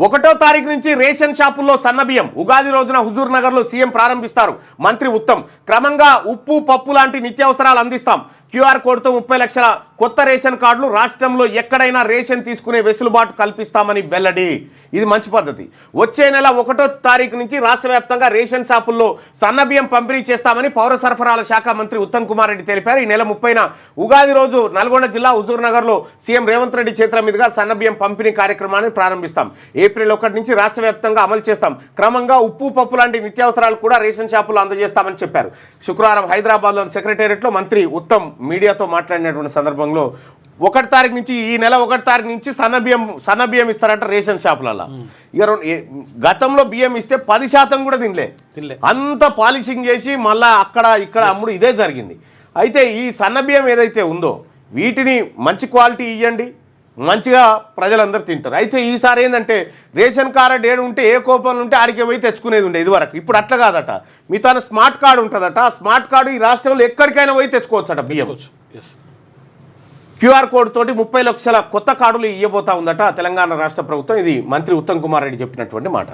1వ తారీఖు నుంచి రేషన్ షాపుల్లో సన్నబియ్యం ఉగాది రోజున హుజూర్ నగర్లో సీఎం ప్రారంభిస్తారు. మంత్రి ఉత్తమ్ క్రమంగా ఉప్పు పప్పు లాంటి నిత్యావసరాలు అందిస్తాం. క్యూఆర్ కోడ్తో 30 లక్షల కొత్త రేషన్ కార్డులు రాష్ట్రంలో ఎక్కడైనా రేషన్ తీసుకునే వెసులుబాటు కల్పిస్తామని వెల్లడి. ఇది మంచి పద్ధతి. వచ్చే నెల 1వ తారీఖు నుంచి రాష్ట్ర వ్యాప్తంగా రేషన్ షాపుల్లో సన్నబియ్యం పంపిణీ చేస్తామని పౌర సరఫరాల శాఖ మంత్రి ఉత్తమ్ కుమార్ రెడ్డి తెలిపారు. ఈ నెల 30న ఉగాది రోజు నల్గొండ జిల్లా హుజూర్ నగర్లో సీఎం రేవంత్ రెడ్డి చేతుల మీదుగా సన్నబియ్యం పంపిణీ కార్యక్రమాన్ని ప్రారంభిస్తాం. ఏప్రిల్ 1 నుంచి రాష్ట్ర వ్యాప్తంగా అమలు చేస్తాం. క్రమంగా ఉప్పు పప్పు లాంటి నిత్యావసరాలు కూడా రేషన్ షాపుల్లో అందజేస్తామని చెప్పారు. శుక్రవారం హైదరాబాద్లోని సెక్రటేరియట్లో మంత్రి ఉత్తమ్ మీడియాతో మాట్లాడినటువంటి సందర్భంలో 1వ తారీఖు నుంచి ఈ నెల 1వ తారీఖు నుంచి సన్నబియ్యం ఇస్తారట రేషన్ షాపులలో. గతంలో బియ్యం ఇస్తే 10% కూడా తినలే, అంత పాలిషింగ్ చేసి మళ్ళా అక్కడ ఇక్కడ అమ్ముడు ఇదే జరిగింది. అయితే ఈ సన్నబియ్యం ఏదైతే ఉందో వీటిని మంచి క్వాలిటీ ఇవ్వండి, మంచిగా ప్రజలందరూ తింటారు. అయితే ఈసారి ఏంటంటే రేషన్ కార్డు ఏడు ఉంటే ఏ కోపంలో ఉంటే ఆడికి పోయి తెచ్చుకునేది ఉండే ఇదివరకు. ఇప్పుడు అట్లా కాదట, మీ తన స్మార్ట్ కార్డు ఉంటుందట. ఆ స్మార్ట్ కార్డు ఈ రాష్ట్రంలో ఎక్కడికైనా పోయి తెచ్చుకోవచ్చట బియ్యం. క్యూఆర్ కోడ్ తోటి 30 లక్షల కొత్త కార్డులు ఇవ్వబోతా ఉందట తెలంగాణ రాష్ట్ర ప్రభుత్వం. ఇది మంత్రి ఉత్తమ్ కుమార్ రెడ్డి చెప్పినటువంటి మాట.